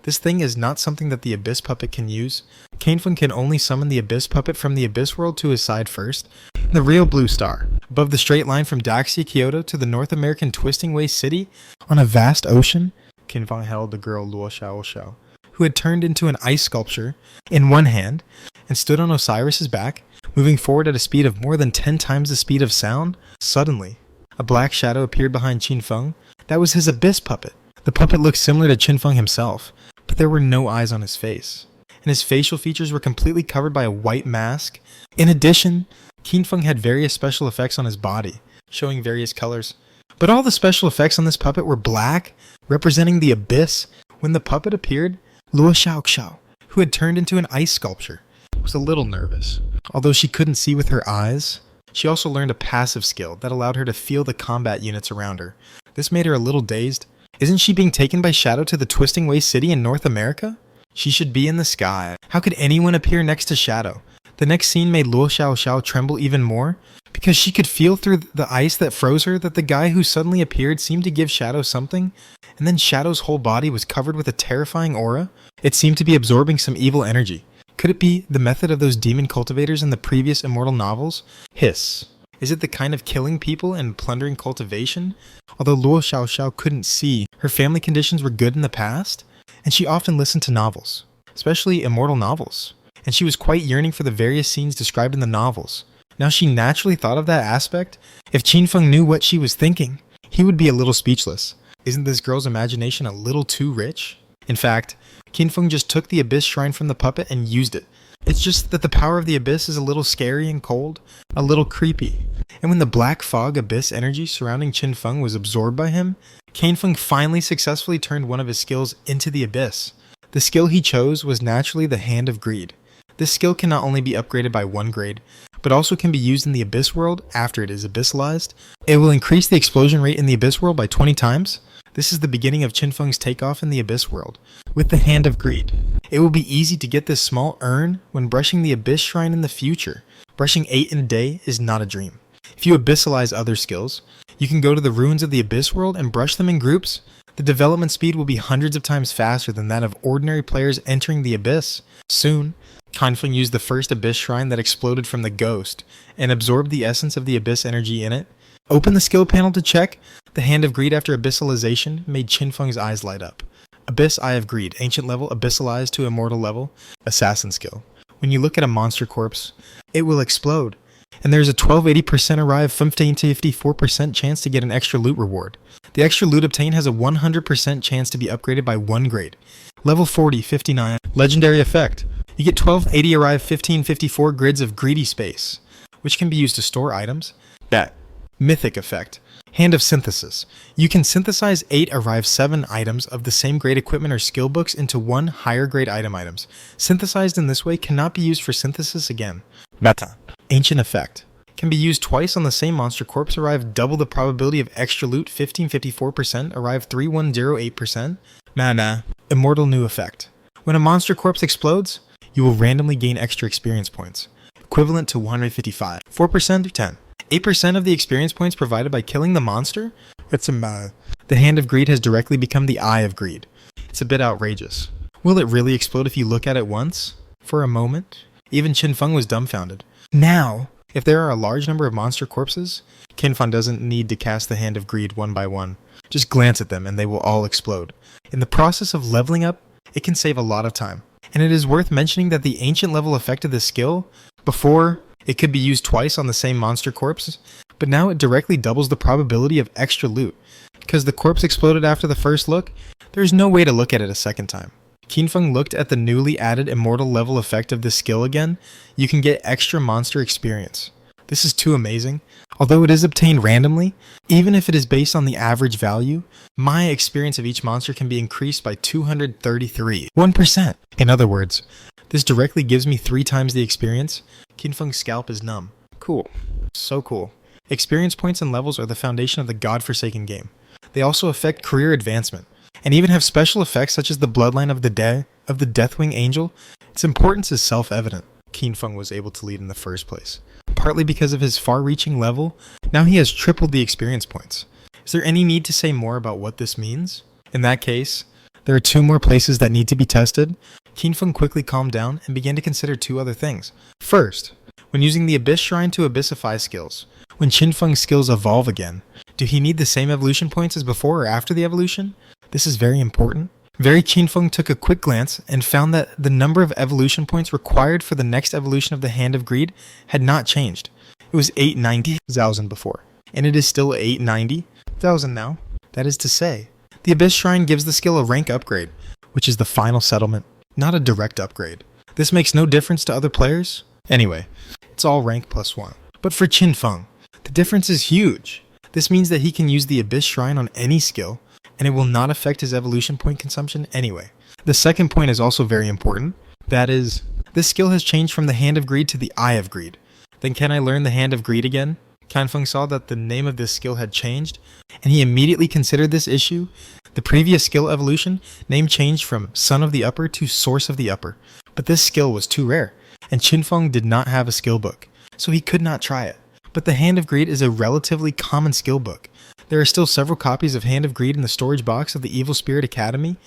this thing is not something that the Abyss puppet can use. Qinfeng can only summon the Abyss puppet from the Abyss world to his side first. The real blue star, above the straight line from Daxia Kyoto to the North American Twisting Way City, on a vast ocean, Qinfeng held the girl Luo Xiao, who had turned into an ice sculpture, in one hand, and stood on Osiris's back, moving forward at a speed of more than 10 times the speed of sound. Suddenly, a black shadow appeared behind Qinfeng. That was his Abyss puppet. The puppet looked similar to Qinfeng himself, but there were no eyes on his face, and his facial features were completely covered by a white mask. In addition, Qinfeng had various special effects on his body, showing various colors. But all the special effects on this puppet were black, representing the Abyss. When the puppet appeared, Luo Xiao, who had turned into an ice sculpture, was a little nervous. Although she couldn't see with her eyes, she also learned a passive skill that allowed her to feel the combat units around her. This made her a little dazed. Isn't she being taken by Shadow to the Twisting Way City in North America? She should be in the sky. How could anyone appear next to Shadow? The next scene made Luo Xiaoxiao tremble even more, because she could feel through the ice that froze her that the guy who suddenly appeared seemed to give Shadow something, and then Shadow's whole body was covered with a terrifying aura. It seemed to be absorbing some evil energy. Could it be the method of those demon cultivators in the previous Immortal novels? Hiss. Is it the kind of killing people and plundering cultivation? Although Luo Xiaoxiao couldn't see, her family conditions were good in the past, and she often listened to novels, especially Immortal novels, and she was quite yearning for the various scenes described in the novels. Now she naturally thought of that aspect. If Qin Feng knew what she was thinking, he would be a little speechless. Isn't this girl's imagination a little too rich? In fact, Qin Feng just took the Abyss Shrine from the puppet and used it. It's just that the power of the Abyss is a little scary and cold, a little creepy. And when the black fog Abyss energy surrounding Qin Feng was absorbed by him, Qin Feng finally successfully turned one of his skills into the Abyss. The skill he chose was naturally the Hand of Greed. This skill can not only be upgraded by 1 grade, but also can be used in the Abyss world after it is abyssalized. It will increase the explosion rate in the Abyss world by 20 times. This is the beginning of Qin Feng's takeoff in the Abyss world, with the Hand of Greed. It will be easy to get this small urn when brushing the Abyss Shrine in the future. Brushing 8 in a day is not a dream. If you abyssalize other skills, you can go to the ruins of the Abyss world and brush them in groups. The development speed will be hundreds of times faster than that of ordinary players entering the Abyss. Soon, Qin Feng used the first Abyss Shrine that exploded from the Ghost and absorbed the essence of the Abyss energy in it. Open the skill panel to check. The Hand of Greed after abyssalization made Qin Feng's eyes light up. Abyss Eye of Greed, ancient level, abyssalized to immortal level, assassin skill. When you look at a monster corpse, it will explode. And there's a 1280% arrive, 15 to 54% chance to get an extra loot reward. The extra loot obtained has a 100% chance to be upgraded by 1 grade. Level 40, 59, legendary effect. You get 1280 arrive, 1554 grids of greedy space, which can be used to store items. That mythic effect. Hand of Synthesis. You can synthesize 8 arrive 7 items of the same grade equipment or skill books into 1 higher grade items. Synthesized in this way cannot be used for synthesis again. Meta. Ancient effect. Can be used twice on the same monster corpse, arrive double the probability of extra loot, 1554%, arrive 3108%. Mana. Immortal new effect. When a monster corpse explodes, you will randomly gain extra experience points, equivalent to 155. 4% 10. 8% of the experience points provided by killing the monster? The Hand of Greed has directly become the Eye of Greed. It's a bit outrageous. Will it really explode if you look at it once? For a moment? Even Qin Feng was dumbfounded. Now, if there are a large number of monster corpses, Qin Feng doesn't need to cast the Hand of Greed one by one. Just glance at them and they will all explode. In the process of leveling up, it can save a lot of time. And it is worth mentioning that the ancient level effect of this skill, before it could be used twice on the same monster corpse, but now it directly doubles the probability of extra loot. Because the corpse exploded after the first look, there is no way to look at it a second time. Qin Feng looked at the newly added immortal level effect of this skill again. You can get extra monster experience. This is too amazing. Although it is obtained randomly, even if it is based on the average value, my experience of each monster can be increased by 233. 1%. In other words, this directly gives me 3 times the experience. Qin Feng's scalp is numb. Cool. So cool. Experience points and levels are the foundation of the godforsaken game. They also affect career advancement, and even have special effects such as the bloodline of the Deathwing Angel. Its importance is self-evident. Qin Feng was able to lead in the first place. Partly because of his far-reaching level, now he has tripled the experience points. Is there any need to say more about what this means? In that case, there are 2 more places that need to be tested. Qin Feng quickly calmed down and began to consider 2 other things. First, when using the Abyss Shrine to abyssify skills, when Qin Feng's skills evolve again, do he need the same evolution points as before or after the evolution? This is very important. Qin Feng took a quick glance and found that the number of evolution points required for the next evolution of the Hand of Greed had not changed. It was 890,000 before, and it is still 890,000 now. That is to say, the Abyss Shrine gives the skill a rank upgrade, which is the final settlement, not a direct upgrade. This makes no difference to other players. Anyway, it's all rank +1. But for Qin Feng, the difference is huge. This means that he can use the Abyss Shrine on any skill, and it will not affect his evolution point consumption anyway. The second point is also very important. That is, this skill has changed from the Hand of Greed to the Eye of Greed. Then can I learn the Hand of Greed again? Qianfeng saw that the name of this skill had changed, and he immediately considered this issue. The previous skill evolution name changed from Son of the Upper to Source of the Upper, but this skill was too rare, and Qianfeng did not have a skill book, so he could not try it. But the Hand of Greed is a relatively common skill book. There are still several copies of Hand of Greed in the storage box of the Evil Spirit Academy,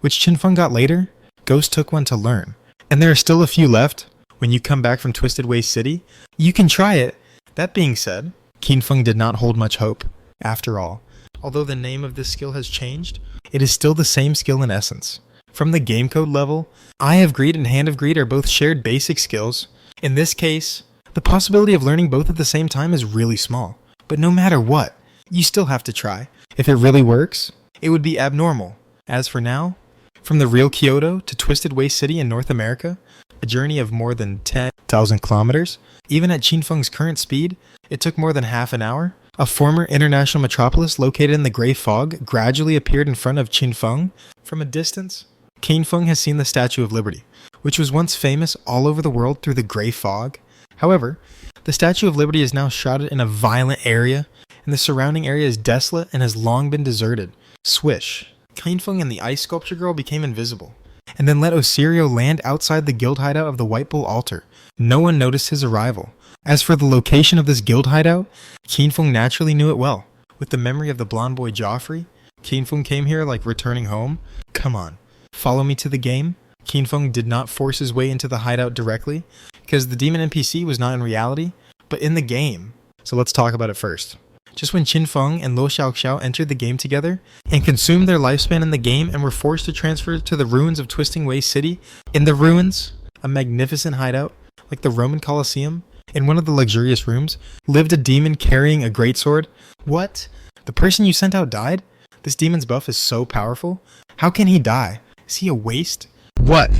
which Qianfeng got later. Ghost took one to learn, and there are still a few left. When you come back from Twisted Way City, you can try it. That being said, Qianfeng did not hold much hope. After all, although the name of this skill has changed, it is still the same skill in essence. From the game code level, Eye of Greed and Hand of Greed are both shared basic skills. In this case, the possibility of learning both at the same time is really small. But no matter what, you still have to try. If it really works, it would be abnormal. As for now, from the real Kyoto to Twisted Way City in North America, a journey of more than 10,000 kilometers, even at Qianfeng's current speed, it took more than half an hour. A former international metropolis located in the gray fog gradually appeared in front of Qianfeng. From a distance, Qianfeng has seen the Statue of Liberty, which was once famous all over the world through the gray fog. However, the Statue of Liberty is now shrouded in a violent area, and the surrounding area is desolate and has long been deserted. Swish. Qianfeng and the ice sculpture girl became invisible, and then let Osirio land outside the guild hideout of the White Bull Altar. No one noticed his arrival. As for the location of this guild hideout, Qianfeng naturally knew it well. With the memory of the blonde boy Joffrey, Qianfeng came here like returning home. Come on, follow me to the game. Qianfeng did not force his way into the hideout directly, because the demon NPC was not in reality, but in the game. So let's talk about it first. Just when Qianfeng and Luo Xiaoxiao entered the game together and consumed their lifespan in the game and were forced to transfer to the ruins of Twisting Way City, in the ruins, a magnificent hideout, like the Roman Colosseum, in one of the luxurious rooms, lived a demon carrying a greatsword. What? The person you sent out died? This demon's buff is so powerful. How can he die? Is he a waste? What?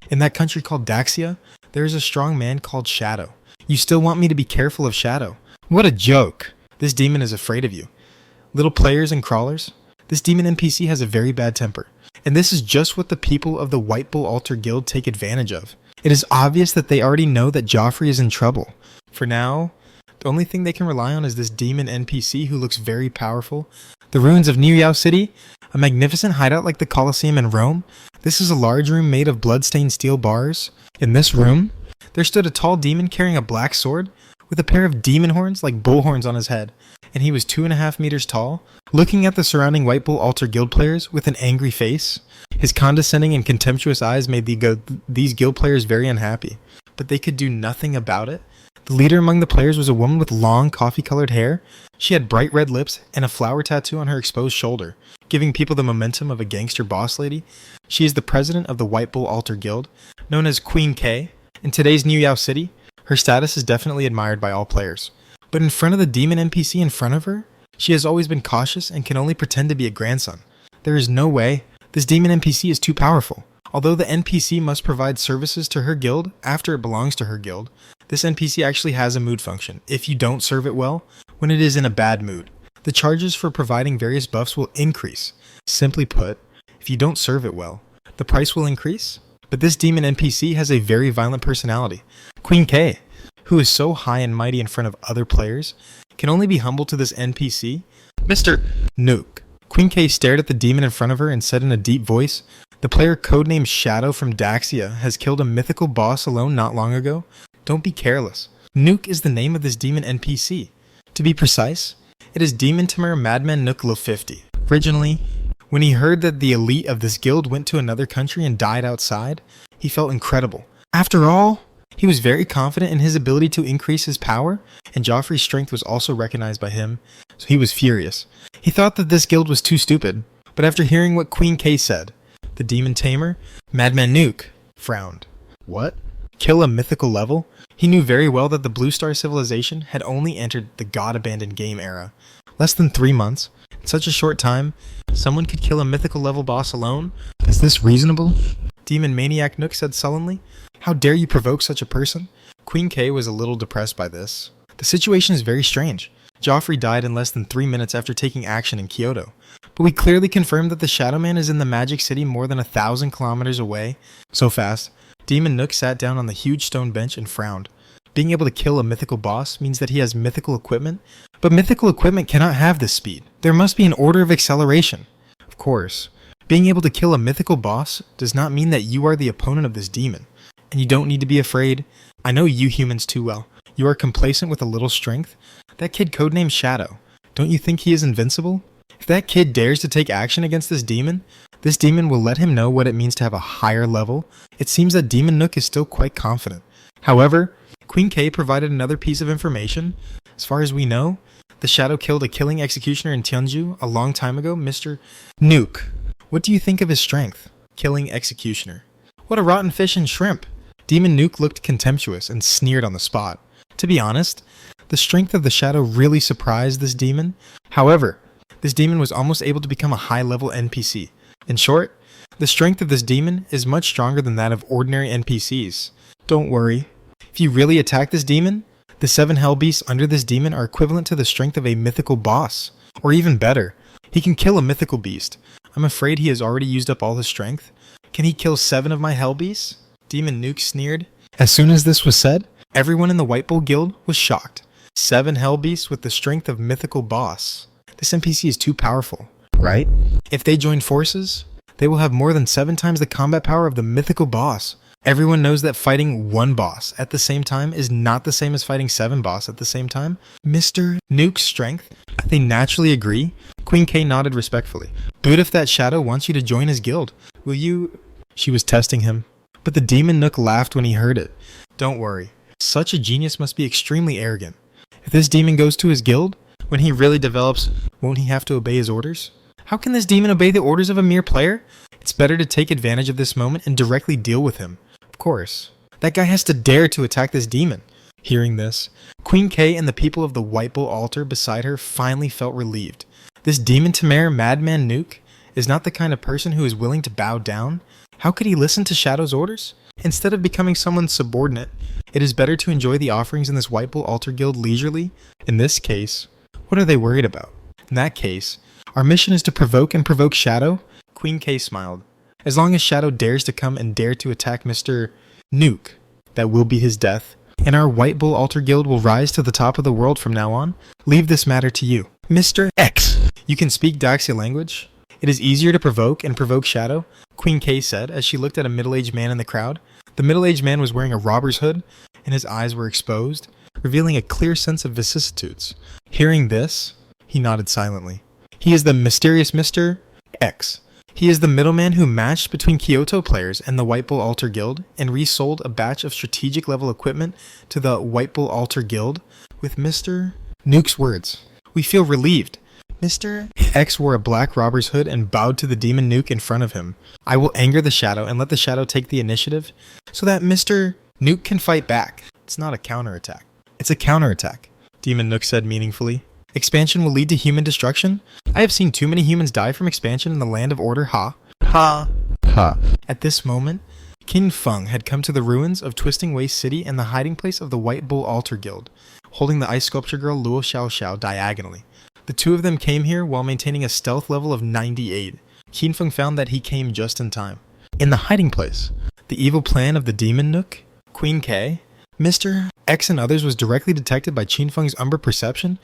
In that country called Daxia, there is a strong man called Shadow. You still want me to be careful of Shadow? What a joke. This demon is afraid of you. Little players and crawlers, this demon NPC has a very bad temper. And this is just what the people of the White Bull Altar Guild take advantage of. It is obvious that they already know that Joffrey is in trouble. For now, the only thing they can rely on is this demon NPC who looks very powerful. The ruins of Niu Yao City, a magnificent hideout like the Colosseum in Rome. This is a large room made of blood-stained steel bars. In this room, there stood a tall demon carrying a black sword with a pair of demon horns like bull horns on his head, and he was 2.5 meters tall, looking at the surrounding White Bull Altar Guild players with an angry face. His condescending and contemptuous eyes made these guild players very unhappy, but they could do nothing about it. The leader among the players was a woman with long, coffee-colored hair. She had bright red lips and a flower tattoo on her exposed shoulder, giving people the momentum of a gangster boss lady. She is the president of the White Bull Altar Guild, known as Queen K. In today's Niu Yao City, her status is definitely admired by all players. But in front of the demon NPC in front of her, she has always been cautious and can only pretend to be a grandson. There is no way. This demon NPC is too powerful. Although the NPC must provide services to her guild after it belongs to her guild, this NPC actually has a mood function if you don't serve it well when it is in a bad mood. The charges for providing various buffs will increase. Simply put, if you don't serve it well, the price will increase. But this demon NPC has a very violent personality. Queen K, who is so high and mighty in front of other players, can only be humble to this NPC. Mr. Nuke. Queen K stared at the demon in front of her and said in a deep voice, "The player codenamed Shadow from Daxia has killed a mythical boss alone not long ago. Don't be careless. Nuke is the name of this demon NPC. To be precise, it is Demon Tamer Madman Nook Lo 50. Originally, when he heard that the elite of this guild went to another country and died outside, he felt incredible. After all, he was very confident in his ability to increase his power, and Joffrey's strength was also recognized by him, so he was furious. He thought that this guild was too stupid, but after hearing what Queen K said, the Demon Tamer, Madman Nuke, frowned. What? Kill a mythical level? He knew very well that the Blue Star Civilization had only entered the God-abandoned game era. Less than 3 months. In such a short time, someone could kill a mythical level boss alone? Is this reasonable? Demon Maniac Nook said sullenly. How dare you provoke such a person? Queen K was a little depressed by this. The situation is very strange. Joffrey died in less than 3 minutes after taking action in Kyoto. But we clearly confirmed that the Shadow Man is in the Magic City more than 1,000 kilometers away. So fast. Demon Nook sat down on the huge stone bench and frowned. Being able to kill a mythical boss means that he has mythical equipment, but mythical equipment cannot have this speed. There must be an order of acceleration. Of course, being able to kill a mythical boss does not mean that you are the opponent of this demon, and you don't need to be afraid. I know you humans too well. You are complacent with a little strength. That kid codenamed Shadow, don't you think he is invincible? If that kid dares to take action against this demon will let him know what it means to have a higher level. It seems that Demon Nook is still quite confident. However, Queen K provided another piece of information. As far as we know, the Shadow killed a killing executioner in Tianju a long time ago, Mr. Nuke. What do you think of his strength? Killing executioner. What a rotten fish and shrimp. Demon Nuke looked contemptuous and sneered on the spot. To be honest, the strength of the Shadow really surprised this demon. However, this demon was almost able to become a high-level NPC. In short, the strength of this demon is much stronger than that of ordinary NPCs. Don't worry. If you really attack this demon, the 7 hell beasts under this demon are equivalent to the strength of a mythical boss. Or even better, he can kill a mythical beast. I'm afraid he has already used up all his strength. Can he kill 7 of my hell beasts? Demon Nuke sneered. As soon as this was said, everyone in the White Bull Guild was shocked. 7 hell beasts with the strength of mythical boss. This NPC is too powerful, right? If they join forces, they will have more than 7 times the combat power of the mythical boss. Everyone knows that fighting 1 boss at the same time is not the same as fighting 7 boss at the same time. Mr. Nuke's strength, they naturally agree. Queen K nodded respectfully. But if that Shadow wants you to join his guild, will you? She was testing him. But the Demon Nook laughed when he heard it. Don't worry. Such a genius must be extremely arrogant. If this demon goes to his guild, when he really develops, won't he have to obey his orders? How can this demon obey the orders of a mere player? It's better to take advantage of this moment and directly deal with him. Of course. That guy has to dare to attack this demon. Hearing this, Queen K and the people of the White Bull altar beside her finally felt relieved. This demon Tamare Madman Nuke is not the kind of person who is willing to bow down. How could he listen to Shadow's orders? Instead of becoming someone's subordinate, it is better to enjoy the offerings in this White Bull Altar Guild leisurely. In this case, what are they worried about? In that case, our mission is to provoke and provoke Shadow. Queen K smiled. As long as Shadow dares to come and dare to attack Mr. Nuke, that will be his death, and our White Bull Altar Guild will rise to the top of the world from now on. Leave this matter to you. Mr. X, you can speak Daxia language? It is easier to provoke and provoke Shadow, Queen K said as she looked at a middle-aged man in the crowd. The middle-aged man was wearing a robber's hood, and his eyes were exposed, revealing a clear sense of vicissitudes. Hearing this, he nodded silently. He is the mysterious Mr. X. He is the middleman who matched between Kyoto players and the White Bull Altar Guild and resold a batch of strategic level equipment to the White Bull Altar Guild. With Mr. Nuke's words, we feel relieved. Mr. X wore a black robber's hood and bowed to the Demon Nuke in front of him. I will anger the Shadow and let the Shadow take the initiative so that Mr. Nuke can fight back. It's not a counterattack. It's a counterattack, Demon Nook said meaningfully. Expansion will lead to human destruction? I have seen too many humans die from expansion in the Land of Order, ha. Ha. Ha. At this moment, Qin Feng had come to the ruins of Twisting Waste City and the hiding place of the White Bull Altar Guild, holding the ice sculpture girl Luo Xiao Xiao diagonally. The two of them came here while maintaining a stealth level of 98. Qin Feng found that he came just in time. In the hiding place, the evil plan of the Demon Nook, Queen K, Mr. X and others was directly detected by Qin Feng's Umbra perception.